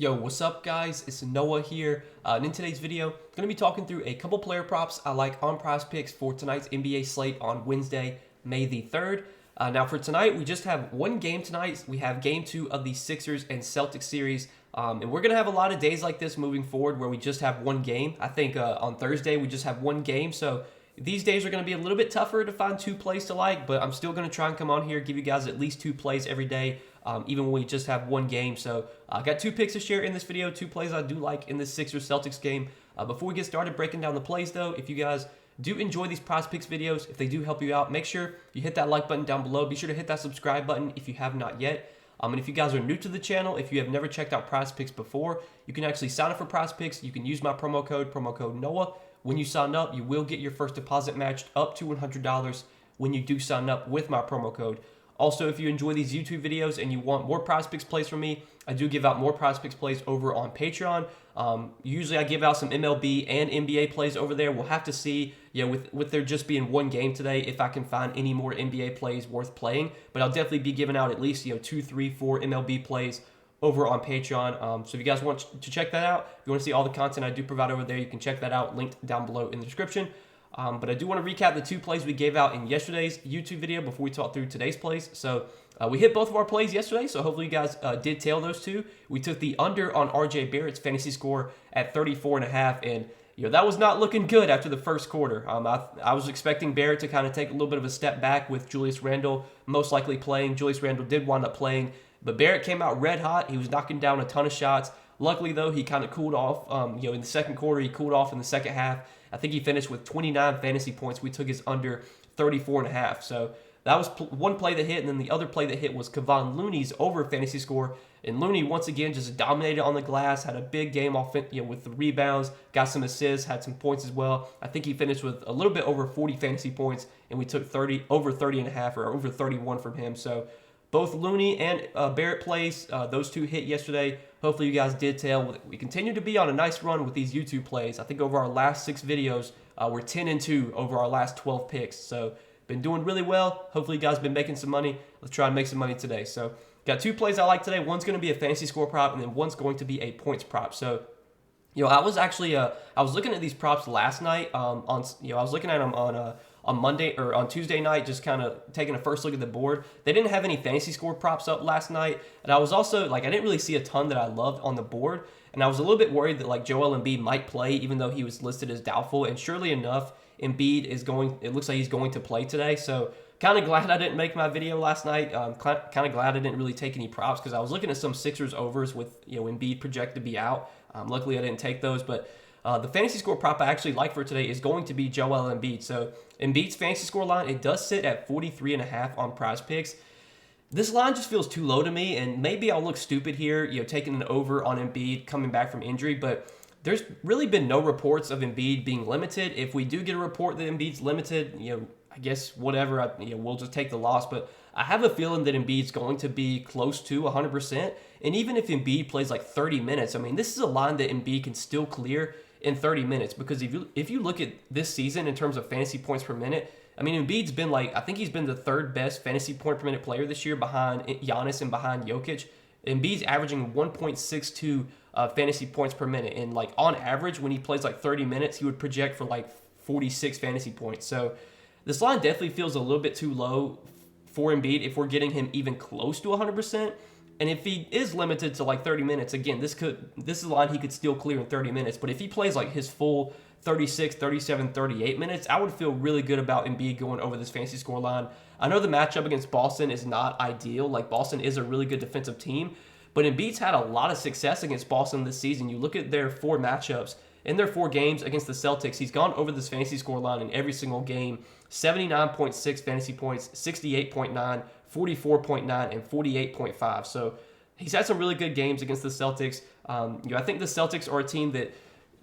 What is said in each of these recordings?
Yo, what's up guys? It's Noah here, and in today's video, I'm going to be talking through a couple player props I like on Prizepicks for tonight's NBA slate on Wednesday, May the 3rd. Now for tonight, we just have one game tonight. We have game 2 of the Sixers and Celtics series, and we're going to have a lot of days like this moving forward where we just have one game. I think on Thursday, we just have one game, so these days are going to be a little bit tougher to find two plays to like, but I'm still going to try and come on here, give you guys at least two plays every day, even when we just have one game. So I got two picks to share in this video, two plays I do like in this Sixers-Celtics game. Before we get started breaking down the plays, though, if you guys do enjoy these Prizepicks videos, if they do help you out, make sure you hit that like button down below. Be sure to hit that subscribe button if you have not yet. And if you guys are new to the channel, if you have never checked out Prizepicks before, you can actually sign up for Prizepicks. You can use my promo code Noah. When you sign up, you will get your first deposit matched up to $100 when you do sign up with my promo code. Also, if you enjoy these YouTube videos and you want more Prizepicks plays from me, I do give out more Prizepicks plays over on Patreon. Usually I give out some MLB and NBA plays over there. We'll have to see, with there just being one game today, if I can find any more NBA plays worth playing. But I'll definitely be giving out at least 2, 3, 4 MLB plays over on Patreon. So if you guys want to check that out, if you want to see all the content I do provide over there, you can check that out, linked down below in the description. But I do want to recap the two plays we gave out in yesterday's YouTube video before we talk through today's plays. So we hit both of our plays yesterday, so hopefully you guys did tail those two. We took the under on RJ Barrett's fantasy score at 34.5, and that was not looking good after the first quarter. I was expecting Barrett to kind of take a little bit of a step back with Julius Randle most likely playing. Julius Randle did wind up playing, but Barrett came out red hot. He was knocking down a ton of shots. Luckily, though, he kind of cooled off. In the second quarter, he cooled off in the second half. I think he finished with 29 fantasy points. We took his under 34.5. So that was one play that hit, and then the other play that hit was Kevon Looney's over fantasy score. And Looney, once again, just dominated on the glass, had a big game with the rebounds, got some assists, had some points as well. I think he finished with a little bit over 40 fantasy points, and we took over 30.5 or over 31 from him. So both Looney and Barrett plays, those two hit yesterday. Hopefully you guys did tail. We continue to be on a nice run with these YouTube plays. I think over our last 6 videos, we're 10-2 over our last 12 picks. So been doing really well. Hopefully you guys been making some money. Let's try and make some money today. So got two plays I like today. One's going to be a fantasy score prop, and then one's going to be a points prop. So I was actually I was looking at these props last night. I was looking at them on Monday or on Tuesday night, just kind of taking a first look at the board. They didn't have any fantasy score props up last night, and I was also I didn't really see a ton that I loved on the board, and I was a little bit worried that Joel Embiid might play, even though he was listed as doubtful. And surely enough, Embiid is going. It looks like he's going to play today. So kind of glad I didn't make my video last night. Kind of glad I didn't really take any props because I was looking at some Sixers overs with Embiid projected to be out. Luckily, I didn't take those, but the fantasy score prop I actually like for today is going to be Joel Embiid. So Embiid's fantasy score line, it does sit at 43.5 on Prizepicks. This line just feels too low to me, and maybe I'll look stupid here, taking an over on Embiid coming back from injury, but there's really been no reports of Embiid being limited. If we do get a report that Embiid's limited, I guess whatever, we'll just take the loss. But I have a feeling that Embiid's going to be close to 100%. And even if Embiid plays 30 minutes, this is a line that Embiid can still clear in 30 minutes. Because if you look at this season in terms of fantasy points per minute, Embiid's been I think he's been the third best fantasy point per minute player this year behind Giannis and behind Jokic. Embiid's averaging 1.62 fantasy points per minute. And on average, when he plays 30 minutes, he would project for 46 fantasy points. So this line definitely feels a little bit too low for Embiid if we're getting him even close to 100%. And if he is limited to 30 minutes, again, this is a line he could still clear in 30 minutes. But if he plays his full 36, 37, 38 minutes, I would feel really good about Embiid going over this fantasy score line. I know the matchup against Boston is not ideal. Boston is a really good defensive team, but Embiid's had a lot of success against Boston this season. You look at their 4 matchups. In their 4 games against the Celtics, he's gone over this fantasy score line in every single game. 79.6 fantasy points, 68.9, 44.9, and 48.5. So he's had some really good games against the Celtics. I think the Celtics are a team that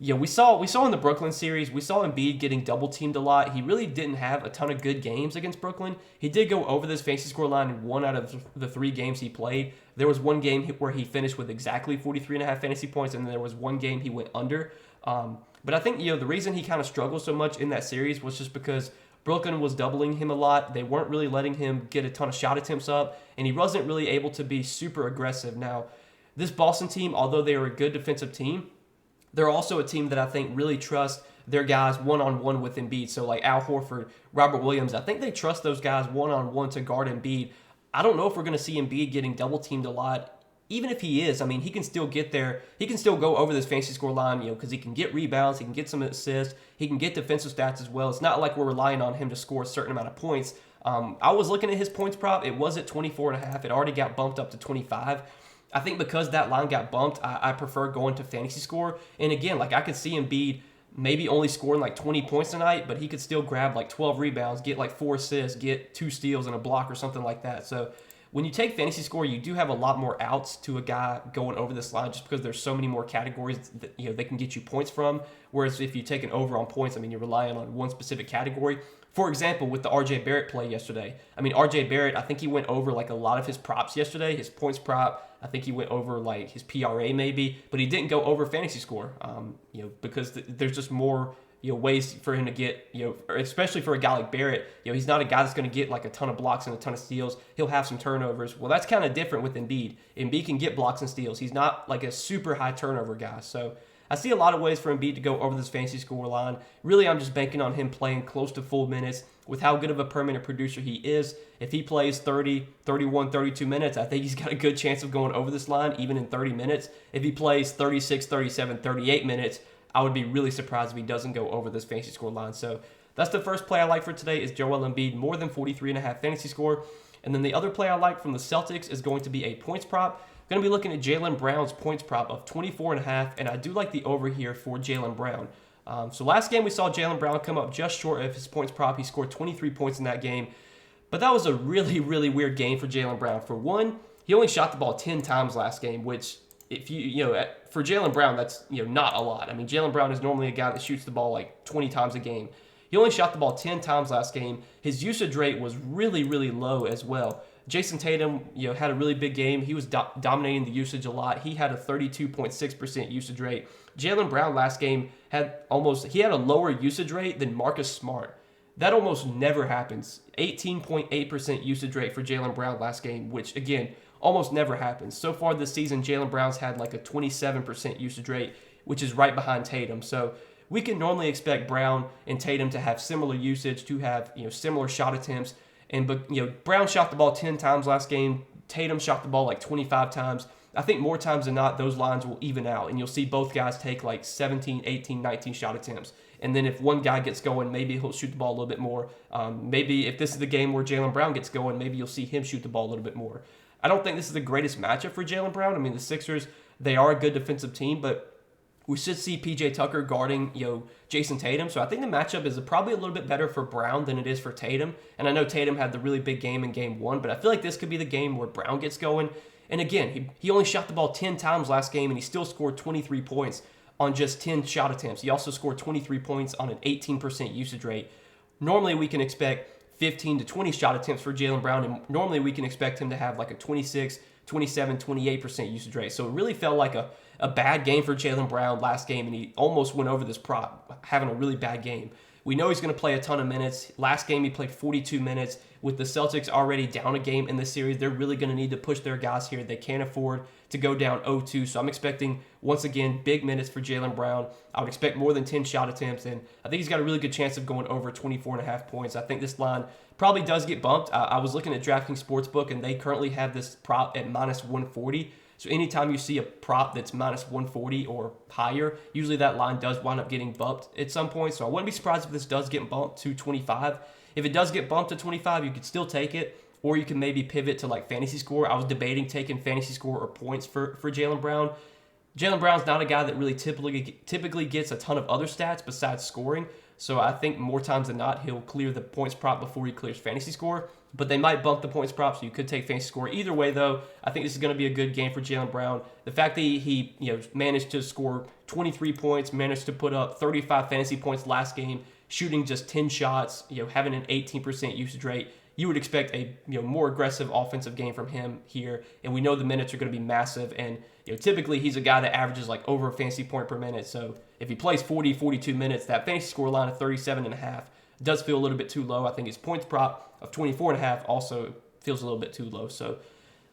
we saw in the Brooklyn series. We saw Embiid getting double teamed a lot. He really didn't have a ton of good games against Brooklyn. He did go over this fantasy score line in 1 out of the 3 games he played. There was one game where he finished with exactly 43.5 fantasy points, and then there was one game he went under. But I think the reason he kind of struggled so much in that series was just because Brooklyn was doubling him a lot. They weren't really letting him get a ton of shot attempts up, and he wasn't really able to be super aggressive. Now, This Boston team, although they are a good defensive team, they're also a team that I think really trusts their guys one-on-one with Embiid. So like Al Horford, Robert Williams, I think they trust those guys one-on-one to guard Embiid. I don't know if we're going to see Embiid getting double-teamed a lot. Even if he is, I mean, he can still get there. He can still go over this fantasy score line, because he can get rebounds, he can get some assists, he can get defensive stats as well. It's not like we're relying on him to score a certain amount of points. I was looking at his points prop. It was at 24.5. It already got bumped up to 25. I think because that line got bumped, I prefer going to fantasy score. And again, like I could see Embiid maybe only scoring like 20 points tonight, but he could still grab like 12 rebounds, get like 4 assists, get 2 steals and a block or something like that. So when you take fantasy score, you do have a lot more outs to a guy going over this line just because there's so many more categories that they can get you points from. Whereas if you take an over on points, I mean, you're relying on one specific category. For example, with the RJ Barrett play yesterday, I mean, RJ Barrett, I think he went over like a lot of his props yesterday, his points prop. I think he went over like his PRA maybe, but he didn't go over fantasy score, because there's just more ways for him to get, especially for a guy like Barrett, he's not a guy that's going to get like a ton of blocks and a ton of steals. He'll have some turnovers. Well, that's kind of different with Embiid. Embiid can get blocks and steals. He's not like a super high turnover guy. So I see a lot of ways for Embiid to go over this fantasy score line. Really, I'm just banking on him playing close to full minutes with how good of a permanent producer he is. If he plays 30, 31, 32 minutes, I think he's got a good chance of going over this line even in 30 minutes. If he plays 36, 37, 38 minutes, I would be really surprised if he doesn't go over this fantasy score line. So that's the first play I like for today is Joel Embiid, more than 43.5 fantasy score. And then the other play I like from the Celtics is going to be a points prop. I'm going to be looking at Jaylen Brown's points prop of 24.5, and I do like the over here for Jaylen Brown. So last game we saw Jaylen Brown come up just short of his points prop. He scored 23 points in that game. But that was a really, really weird game for Jaylen Brown. For one, he only shot the ball 10 times last game, which if for Jaylen Brown, that's not a lot. I mean, Jaylen Brown is normally a guy that shoots the ball like 20 times a game. He only shot the ball 10 times last game. His usage rate was really, really low as well. Jason Tatum, had a really big game. He was dominating the usage a lot. He had a 32.6% usage rate. Jaylen Brown last game had a lower usage rate than Marcus Smart. That almost never happens. 18.8% usage rate for Jaylen Brown last game, which again, almost never happens. So far this season, Jaylen Brown's had like a 27% usage rate, which is right behind Tatum. So we can normally expect Brown and Tatum to have similar usage, to have similar shot attempts. But Brown shot the ball 10 times last game. Tatum shot the ball like 25 times. I think more times than not, those lines will even out, and you'll see both guys take like 17, 18, 19 shot attempts. And then if one guy gets going, maybe he'll shoot the ball a little bit more. Maybe if this is the game where Jaylen Brown gets going, maybe you'll see him shoot the ball a little bit more. I don't think this is the greatest matchup for Jaylen Brown. I mean, the Sixers, they are a good defensive team, but we should see PJ Tucker guarding, Jason Tatum. So I think the matchup is probably a little bit better for Brown than it is for Tatum. And I know Tatum had the really big game in game 1, but I feel like this could be the game where Brown gets going. And again, he only shot the ball 10 times last game, and he still scored 23 points on just 10 shot attempts. He also scored 23 points on an 18% usage rate. Normally, we can expect 15 to 20 shot attempts for Jaylen Brown, and normally we can expect him to have like a 26, 27, 28% usage rate. So it really felt like a bad game for Jaylen Brown last game, and he almost went over this prop, having a really bad game. We know he's going to play a ton of minutes. Last game, he played 42 minutes. With the Celtics already down a game in this series, they're really going to need to push their guys here. They can't afford to go down 0-2. So I'm expecting, once again, big minutes for Jaylen Brown. I would expect more than 10 shot attempts, and I think he's got a really good chance of going over 24.5 points. I think this line probably does get bumped. I was looking at DraftKings Sportsbook, and they currently have this prop at minus 140. So anytime you see a prop that's minus 140 or higher, usually that line does wind up getting bumped at some point. So I wouldn't be surprised if this does get bumped to 25. If it does get bumped to 25, you could still take it, or you can maybe pivot to like fantasy score. I was debating taking fantasy score or points for Jaylen Brown. Jaylen Brown's not a guy that really typically gets a ton of other stats besides scoring. So I think more times than not, he'll clear the points prop before he clears fantasy score. But they might bump the points prop, so you could take fantasy score. Either way, though, I think this is going to be a good game for Jaylen Brown. The fact that he managed to score 23 points, managed to put up 35 fantasy points last game, shooting just 10 shots, having an 18% usage rate, you would expect a more aggressive offensive game from him here. And we know the minutes are going to be massive. And typically he's a guy that averages like over a fantasy point per minute. So if he plays 40, 42 minutes, that fantasy score line of 37.5 does feel a little bit too low. I think his points prop of 24.5 also feels a little bit too low. So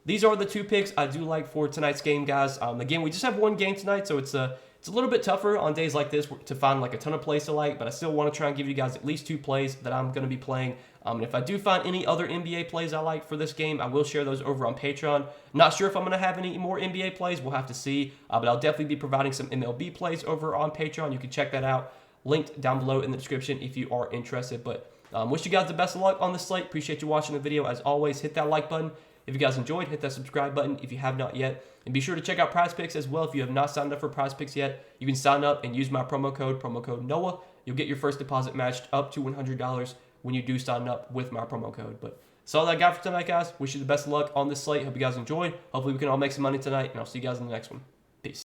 these are the 2 picks I do like for tonight's game, guys. Again, we just have 1 game tonight, so it's a little bit tougher on days like this to find like a ton of plays to like, but I still want to try and give you guys at least 2 plays that I'm going to be playing. And if I do find any other NBA plays I like for this game, I will share those over on Patreon. Not sure if I'm going to have any more NBA plays. We'll have to see, but I'll definitely be providing some MLB plays over on Patreon. You can check that out, linked down below in the description if you are interested. But wish you guys the best of luck on this slate. Appreciate you watching the video. As always, hit that like button. If you guys enjoyed, hit that subscribe button if you have not yet. And be sure to check out Prizepicks as well. If you have not signed up for Prizepicks yet, you can sign up and use my promo code NOAH. You'll get your first deposit matched up to $100 when you do sign up with my promo code. But that's all I got for tonight, guys. Wish you the best of luck on this slate. Hope you guys enjoyed. Hopefully we can all make some money tonight, and I'll see you guys in the next one. Peace.